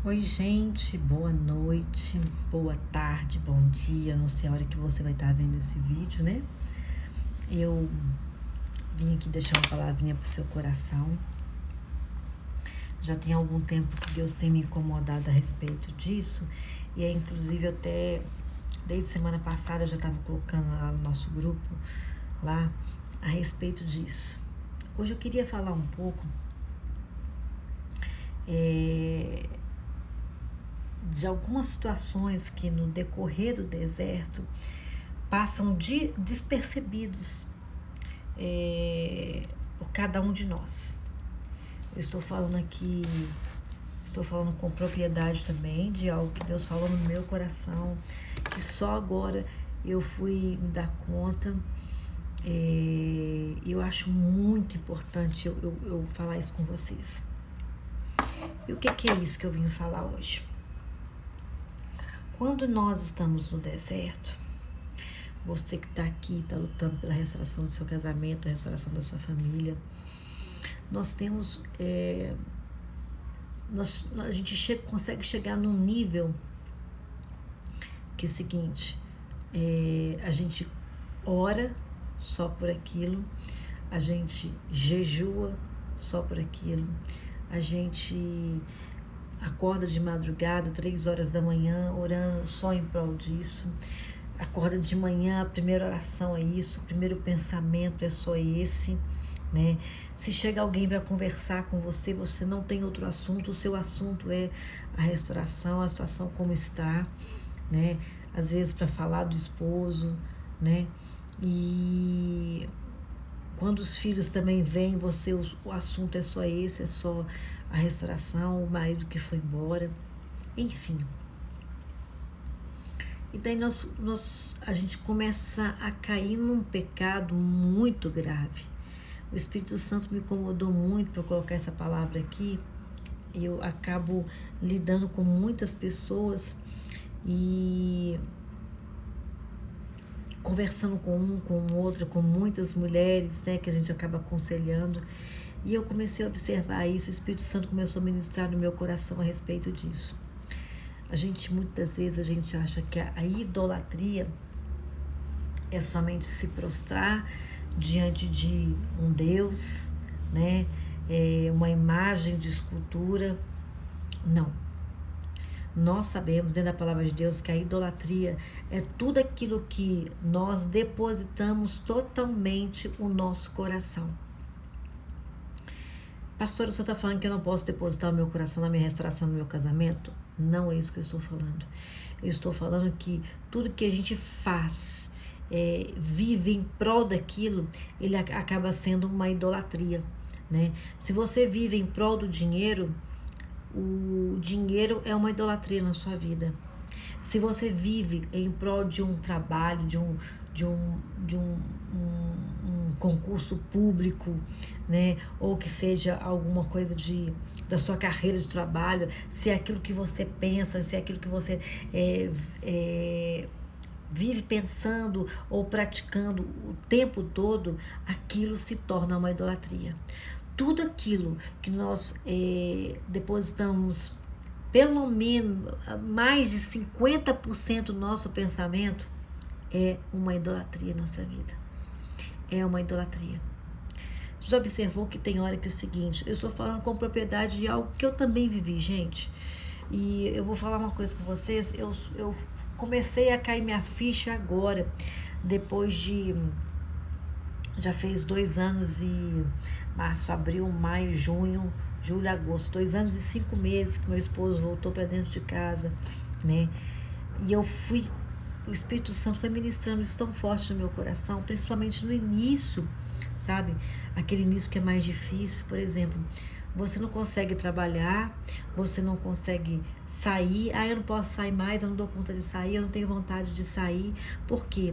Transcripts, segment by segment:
Oi, gente, boa noite, boa tarde, bom dia. Não sei a hora que você vai estar vendo esse vídeo, né? Eu vim aqui deixar uma palavrinha pro seu coração. Já tem algum tempo que Deus tem me incomodado a respeito disso, e é inclusive até desde semana passada eu já estava colocando lá no nosso grupo lá a respeito disso. Hoje eu queria falar um pouco de algumas situações que no decorrer do deserto passam despercebidos por cada um de nós. Eu estou falando aqui, estou falando com propriedade também de algo que Deus falou no meu coração, que só agora eu fui me dar conta. Eu acho muito importante eu falar isso com vocês. E o que é isso que eu vim falar hoje? Quando nós estamos no deserto, você que está aqui, está lutando pela restauração do seu casamento, a restauração da sua família, nós temos, a gente consegue chegar num nível que é o seguinte, a gente ora só por aquilo, a gente jejua só por aquilo, a gente acorda de madrugada, 3 horas da manhã, orando só em prol disso. Acorda de manhã, a primeira oração é isso, o primeiro pensamento é só esse, né? Se chega alguém para conversar com você, você não tem outro assunto, o seu assunto é a restauração, a situação como está, né? Às vezes para falar do esposo, né? E quando os filhos também vêm, o assunto é só esse, é só a restauração, o marido que foi embora, enfim. E daí a gente começa a cair num pecado muito grave. O Espírito Santo me incomodou muito para colocar essa palavra aqui. Eu acabo lidando com muitas pessoas e conversando com um, com outra, com muitas mulheres, né, que a gente acaba aconselhando. E eu comecei a observar isso, o Espírito Santo começou a ministrar no meu coração a respeito disso. Muitas vezes a gente acha que a idolatria é somente se prostrar diante de um Deus, né? Uma imagem de escultura. Não. Nós sabemos, dentro da palavra de Deus, que a idolatria é tudo aquilo que nós depositamos totalmente o nosso coração. Pastor, o senhor está falando que eu não posso depositar o meu coração na minha restauração do meu casamento? Não é isso que eu estou falando. Eu estou falando que tudo que a gente faz, vive em prol daquilo, ele acaba sendo uma idolatria, né? Se você vive em prol do dinheiro, o dinheiro é uma idolatria na sua vida. Se você vive em prol de um trabalho, de um concurso público, né, ou que seja alguma coisa da sua carreira de trabalho, se é aquilo que você pensa, se é aquilo que você vive pensando ou praticando o tempo todo, aquilo se torna uma idolatria. Tudo aquilo que nós depositamos, pelo menos mais de 50% do nosso pensamento, é uma idolatria na nossa vida. É uma idolatria. Você já observou que tem hora que é o seguinte, eu estou falando com propriedade de algo que eu também vivi, gente. E eu vou falar uma coisa com vocês, eu comecei a cair minha ficha agora, depois de... Já fez 2 anos e março, abril, maio, junho, julho, agosto, 2 anos e 5 meses que meu esposo voltou para dentro de casa, né? E o Espírito Santo foi ministrando isso tão forte no meu coração, principalmente no início, sabe? Aquele início que é mais difícil, por exemplo, você não consegue trabalhar, você não consegue sair, eu não posso sair mais, eu não dou conta de sair, eu não tenho vontade de sair, por quê?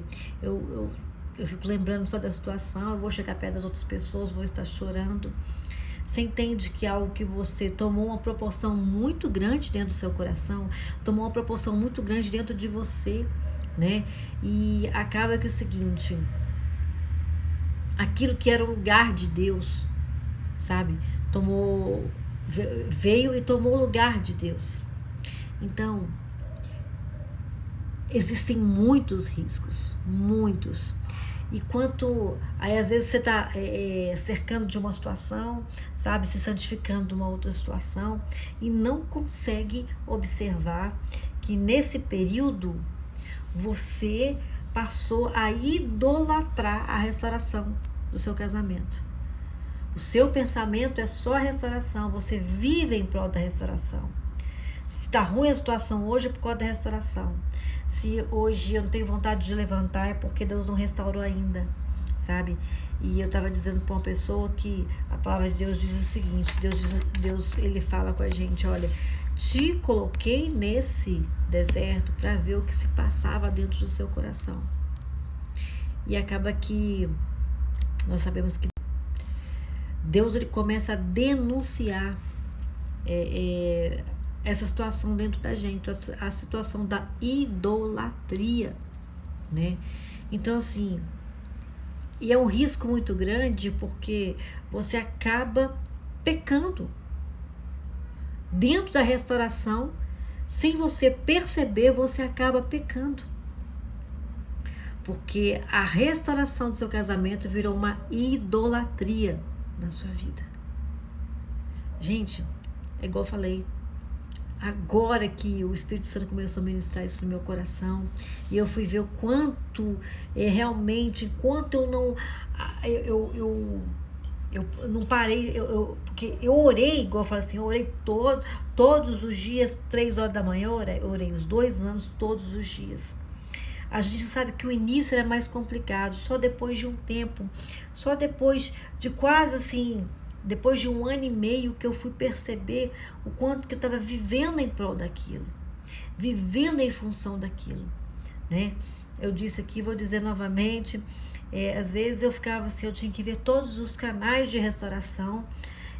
Eu fico lembrando só da situação, eu vou chegar perto das outras pessoas, vou estar chorando. Você entende que é algo que você tomou uma proporção muito grande dentro do seu coração, tomou uma proporção muito grande dentro de você, né? E acaba que é o seguinte, aquilo que era o lugar de Deus, sabe? Veio e tomou o lugar de Deus. Então, existem muitos riscos, muitos. E aí às vezes você está cercando de uma situação, sabe, se santificando de uma outra situação e não consegue observar que nesse período você passou a idolatrar a restauração do seu casamento. O seu pensamento é só a restauração, você vive em prol da restauração. Se está ruim a situação hoje é por causa da restauração. Se hoje eu não tenho vontade de levantar é porque Deus não restaurou ainda, sabe? E eu estava dizendo para uma pessoa que a palavra de Deus diz o seguinte, Deus ele fala com a gente, olha, te coloquei nesse deserto para ver o que se passava dentro do seu coração. E acaba que nós sabemos que Deus ele começa a denunciar essa situação dentro da gente, a situação da idolatria, né? Então, assim, e é um risco muito grande porque você acaba pecando dentro da restauração, sem você perceber, você acaba pecando. Porque a restauração do seu casamento virou uma idolatria na sua vida. Gente, é igual eu falei, agora que o Espírito Santo começou a ministrar isso no meu coração, e eu fui ver o quanto realmente, enquanto eu não parei, porque eu orei, igual eu falei assim, eu orei todos os dias, 3 horas da manhã, eu orei os 2 anos todos os dias. A gente sabe que o início era mais complicado, só depois de um tempo, só depois de quase assim, depois de 1 ano e meio que eu fui perceber o quanto que eu estava vivendo em prol daquilo, vivendo em função daquilo, né? Eu disse aqui, vou dizer novamente, às vezes eu ficava assim, eu tinha que ver todos os canais de restauração,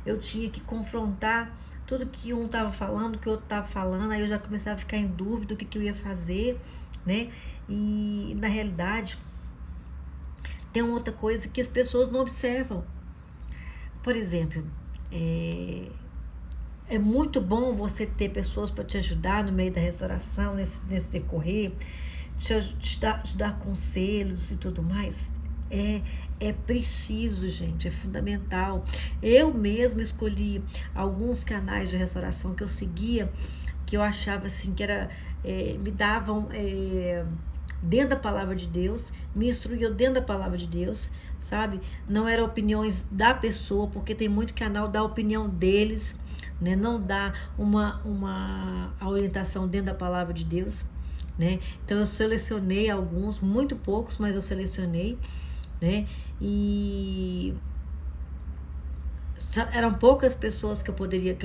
eu tinha que confrontar tudo que um estava falando, que o outro estava falando, aí eu já começava a ficar em dúvida do que eu ia fazer, né? E na realidade tem uma outra coisa que as pessoas não observam. Por exemplo, é muito bom você ter pessoas para te ajudar no meio da restauração, nesse decorrer, te dar conselhos e tudo mais. É preciso, gente, é fundamental. Eu mesma escolhi alguns canais de restauração que eu seguia, que eu achava assim que me davam dentro da palavra de Deus, me instruíam dentro da palavra de Deus, sabe? Não eram opiniões da pessoa, porque tem muito canal da opinião deles, né? Não dá a orientação dentro da palavra de Deus, né? Então eu selecionei alguns, muito poucos, mas eu selecionei, né? E eram poucas pessoas que eu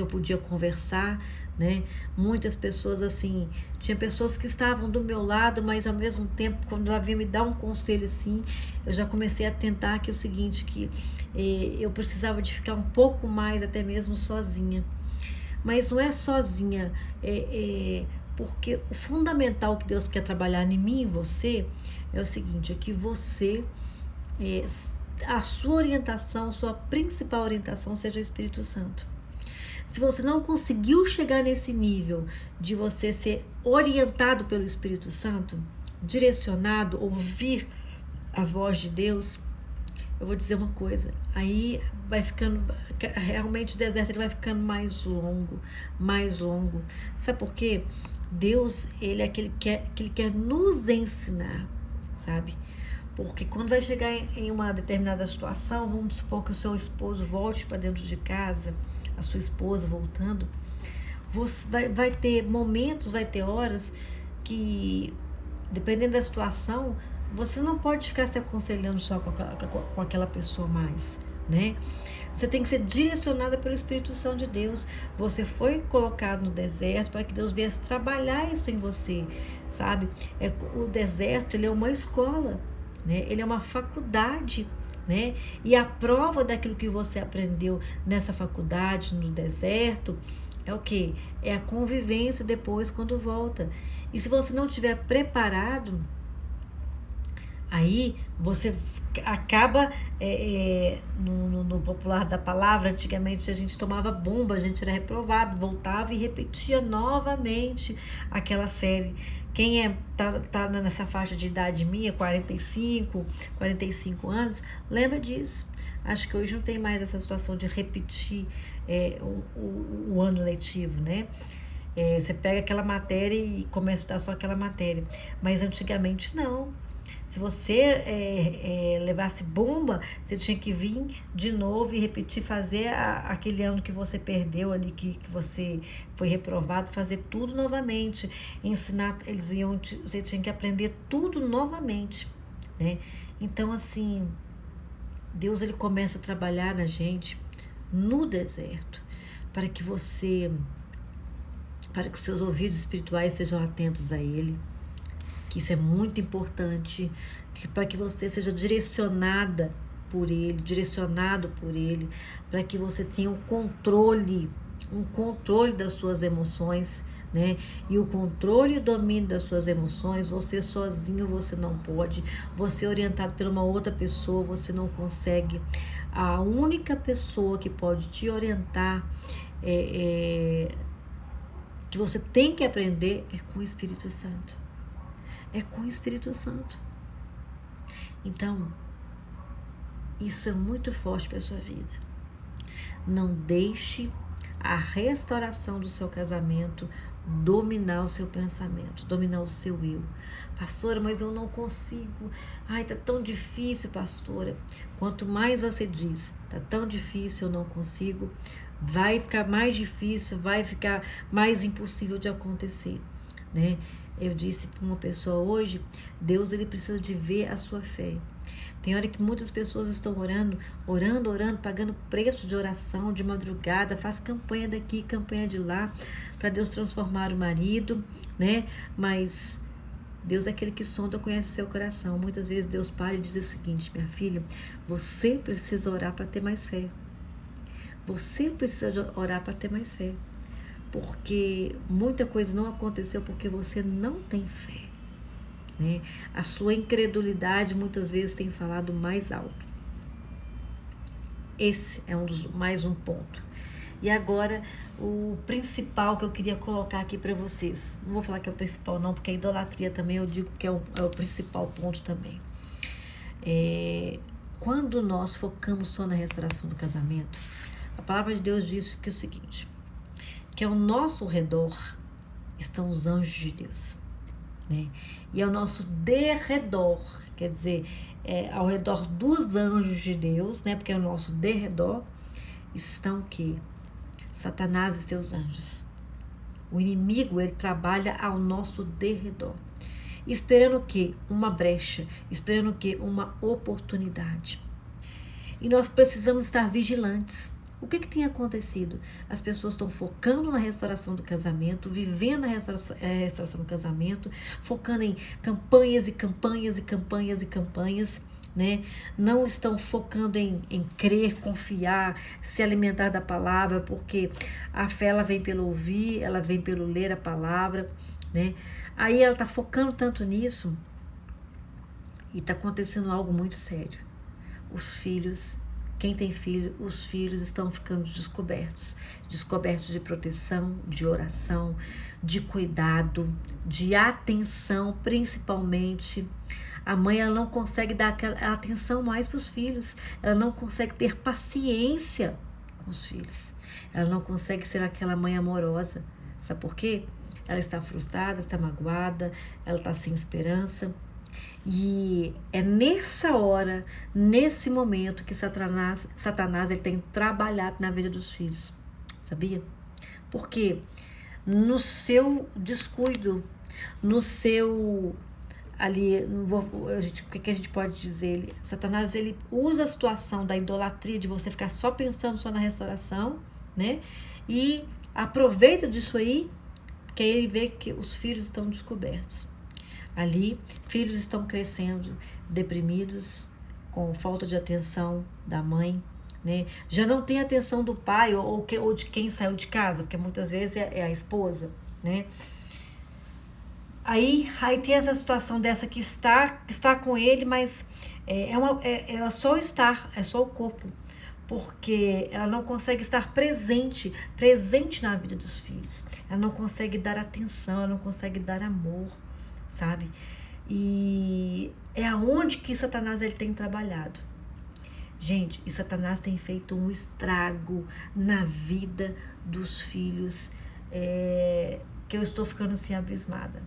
podia conversar, né? Muitas pessoas assim, tinha pessoas que estavam do meu lado, mas ao mesmo tempo, quando ela vinha me dar um conselho assim, eu já comecei a tentar que é o seguinte, que eu precisava de ficar um pouco mais até mesmo sozinha. Mas não é sozinha, porque o fundamental que Deus quer trabalhar em mim e você é o seguinte, é que você, a sua orientação, a sua principal orientação seja o Espírito Santo. Se você não conseguiu chegar nesse nível de você ser orientado pelo Espírito Santo, direcionado, ouvir a voz de Deus, eu vou dizer uma coisa, aí vai ficando, realmente o deserto ele vai ficando mais longo. Sabe por quê? Deus, ele é aquele que ele quer nos ensinar, sabe? Porque quando vai chegar em uma determinada situação, vamos supor que o seu esposo volte para dentro de casa, a sua esposa voltando, você vai ter momentos, vai ter horas que, dependendo da situação, você não pode ficar se aconselhando só com aquela pessoa mais, né? Você tem que ser direcionada pelo Espírito Santo de Deus. Você foi colocado no deserto para que Deus viesse trabalhar isso em você, sabe? O deserto, ele é uma escola, né? Ele é uma faculdade, né? E a prova daquilo que você aprendeu nessa faculdade, no deserto, é o quê? É a convivência depois quando volta. E se você não estiver preparado, Aí você acaba, no popular da palavra, antigamente a gente tomava bomba, a gente era reprovado, voltava e repetia novamente aquela série. Quem tá nessa faixa de idade minha, 45 anos, lembra disso. Acho que hoje não tem mais essa situação de repetir o ano letivo, né? Você pega aquela matéria e começa a estudar só aquela matéria. Mas antigamente não. Se você levasse bomba, você tinha que vir de novo e repetir, fazer aquele ano que você perdeu ali, que você foi reprovado, fazer tudo novamente. Ensinar, você tinha que aprender tudo novamente, né? Então, assim, Deus ele começa a trabalhar na gente no deserto, para que os seus ouvidos espirituais sejam atentos a Ele, que isso é muito importante, para que você seja direcionado por Ele, para que você tenha um controle das suas emoções, né? E o controle e o domínio das suas emoções, você sozinho você não pode, você orientado por uma outra pessoa, você não consegue. A única pessoa que pode te orientar que você tem que aprender é com o Espírito Santo. É com o Espírito Santo. Então, isso é muito forte para a sua vida. Não deixe a restauração do seu casamento dominar o seu pensamento, dominar o seu eu. Pastora, mas eu não consigo. Ai, tá tão difícil, pastora. Quanto mais você diz, tá tão difícil, eu não consigo, vai ficar mais difícil, vai ficar mais impossível de acontecer, né? Eu disse para uma pessoa hoje, Deus ele precisa de ver a sua fé. Tem hora que muitas pessoas estão orando, pagando preço de oração de madrugada, faz campanha daqui, campanha de lá, para Deus transformar o marido, né? Mas Deus é aquele que sonda, conhece seu coração. Muitas vezes Deus para e diz o seguinte: minha filha, você precisa orar para ter mais fé. Você precisa orar para ter mais fé. Porque muita coisa não aconteceu porque você não tem fé, né? A sua incredulidade muitas vezes tem falado mais alto. Esse é mais um ponto. E agora, o principal que eu queria colocar aqui para vocês. Não vou falar que é o principal não, porque a idolatria também eu digo que é o principal ponto também. Quando nós focamos só na restauração do casamento, a palavra de Deus diz que é o seguinte, que ao nosso redor estão os anjos de Deus, né? E ao nosso derredor, quer dizer, ao redor dos anjos de Deus, né? Porque ao nosso derredor estão o quê? Satanás e seus anjos. O inimigo, ele trabalha ao nosso derredor, esperando o quê? Uma brecha, esperando o quê? Uma oportunidade. E nós precisamos estar vigilantes. O que tem acontecido? As pessoas estão focando na restauração do casamento, vivendo a restauração do casamento, focando em campanhas e campanhas e campanhas e campanhas, né? Não estão focando em crer, confiar, se alimentar da palavra, porque a fé ela vem pelo ouvir, ela vem pelo ler a palavra, né? Aí ela está focando tanto nisso e está acontecendo algo muito sério. Os filhos, quem tem filho, os filhos estão ficando descobertos de proteção, de oração, de cuidado, de atenção, principalmente. A mãe ela não consegue dar aquela atenção mais para os filhos, ela não consegue ter paciência com os filhos, ela não consegue ser aquela mãe amorosa. Sabe por quê? Ela está frustrada, está magoada, ela está sem esperança. E é nessa hora, nesse momento que Satanás ele tem trabalhado na vida dos filhos, sabia? Porque no seu descuido, no seu ali, o que a gente pode dizer? Satanás ele usa a situação da idolatria, de você ficar só pensando só na restauração, né? E aproveita disso aí, porque aí ele vê que os filhos estão descobertos. Ali, filhos estão crescendo deprimidos, com falta de atenção da mãe, né? Já não tem atenção do pai ou de quem saiu de casa, porque muitas vezes é a esposa, né? Aí tem essa situação dessa que está com ele, mas é só estar, é só o corpo. Porque ela não consegue estar presente na vida dos filhos. Ela não consegue dar atenção, ela não consegue dar amor, sabe? E é aonde que Satanás ele tem trabalhado. Gente, e Satanás tem feito um estrago na vida dos filhos, que eu estou ficando assim abismada.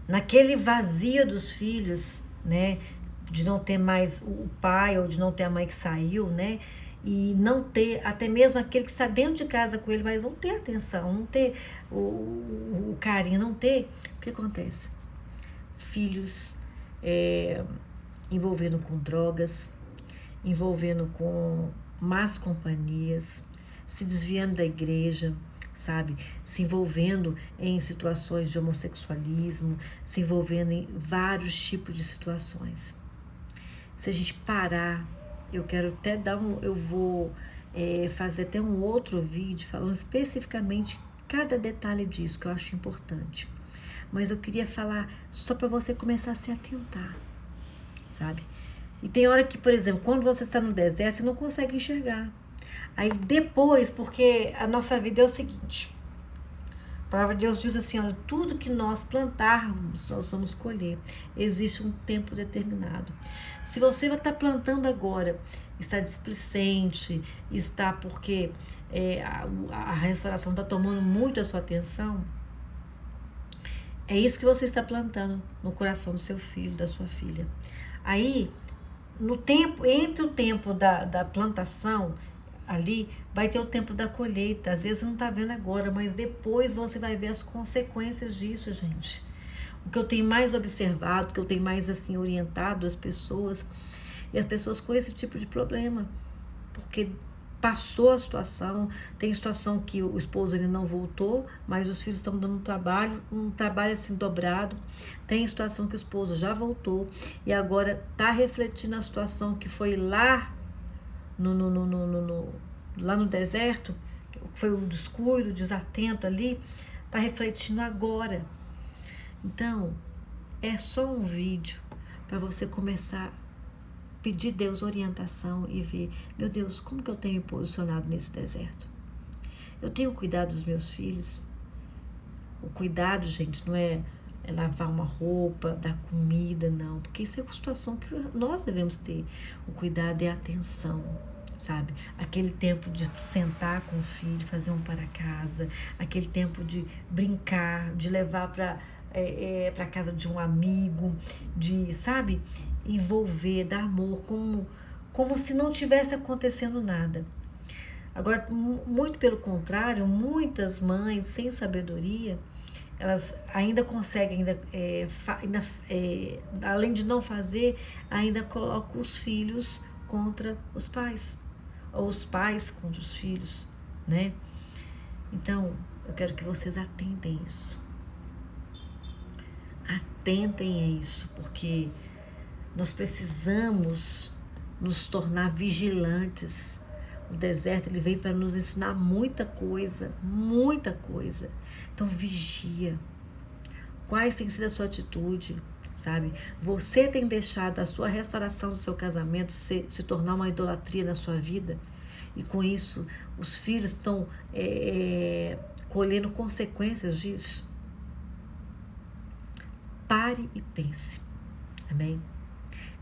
Naquele vazio dos filhos, né, de não ter mais o pai ou de não ter a mãe que saiu, né, e não ter até mesmo aquele que está dentro de casa com ele, mas não ter atenção, não ter o carinho, não ter, o que acontece? Filhos envolvendo com drogas, envolvendo com más companhias, se desviando da igreja, sabe? Se envolvendo em situações de homossexualismo, se envolvendo em vários tipos de situações. Se a gente parar, eu quero até eu vou fazer até um outro vídeo falando especificamente cada detalhe disso que eu acho importante. Mas eu queria falar só para você começar a se atentar, sabe? E tem hora que, por exemplo, quando você está no deserto, você não consegue enxergar. Aí depois, porque a nossa vida é o seguinte, a palavra de Deus diz assim, olha, tudo que nós plantarmos, nós vamos colher. Existe um tempo determinado. Se você vai estar plantando agora, está displicente, está porque a restauração está tomando muito a sua atenção, é isso que você está plantando no coração do seu filho, da sua filha. Aí, entre o tempo da plantação, ali, vai ter o tempo da colheita. Às vezes você não está vendo agora, mas depois você vai ver as consequências disso, gente. O que eu tenho mais observado, o que eu tenho mais assim orientado as pessoas, e as pessoas com esse tipo de problema. Porque passou a situação, tem situação que o esposo ele não voltou, mas os filhos estão dando um trabalho assim dobrado. Tem situação que o esposo já voltou e agora está refletindo a situação que foi lá lá no deserto, que foi o descuido, o desatento ali, está refletindo agora. Então, é só um vídeo para você começar pedir a Deus orientação e ver, meu Deus, como que eu tenho me posicionado nesse deserto? Eu tenho cuidado dos meus filhos? O cuidado, gente, não é lavar uma roupa, dar comida, não. Porque isso é uma situação que nós devemos ter. O cuidado é a atenção, sabe? Aquele tempo de sentar com o filho, fazer um para casa, aquele tempo de brincar, de levar para casa de um amigo, de, sabe, envolver, dar amor, como se não tivesse acontecendo nada. Agora, muito pelo contrário, muitas mães sem sabedoria, elas ainda conseguem, além de não fazer, ainda colocam os filhos contra os pais, ou os pais contra os filhos, né? Então, eu quero que vocês atentem isso. Atentem a isso, porque nós precisamos nos tornar vigilantes. O deserto ele vem para nos ensinar muita coisa, muita coisa. Então vigia. Quais tem sido a sua atitude, sabe? Você tem deixado a sua restauração do seu casamento se tornar uma idolatria na sua vida? E com isso, os filhos estão colhendo consequências disso? Pare e pense. Amém?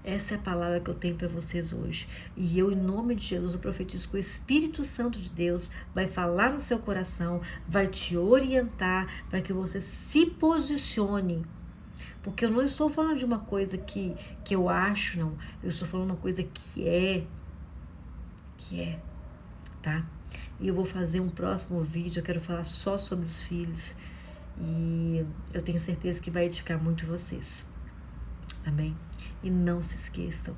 Essa é a palavra que eu tenho para vocês hoje. E eu, em nome de Jesus, eu profetizo que o Espírito Santo de Deus vai falar no seu coração, vai te orientar para que você se posicione. Porque eu não estou falando de uma coisa que eu acho, não. Eu estou falando uma coisa que é, tá? E eu vou fazer um próximo vídeo, eu quero falar só sobre os filhos. E eu tenho certeza que vai edificar muito vocês. Amém? E não se esqueçam,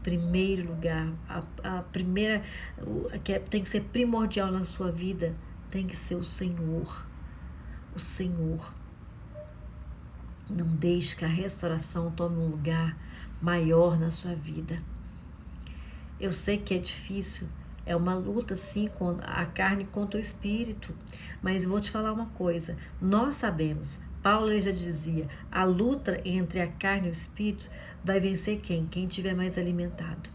primeiro lugar, a primeira, que tem que ser primordial na sua vida, tem que ser o Senhor. O Senhor. Não deixe que a restauração tome um lugar maior na sua vida. Eu sei que é difícil É uma luta, sim, com a carne contra o espírito. Mas eu vou te falar uma coisa. Nós sabemos, Paulo ele já dizia, a luta entre a carne e o espírito vai vencer quem? Quem tiver mais alimentado.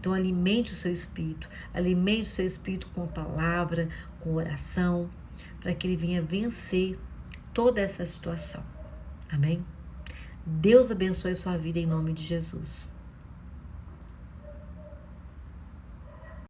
Então, alimente o seu espírito com palavra, com oração, para que ele venha vencer toda essa situação. Amém? Deus abençoe a sua vida em nome de Jesus.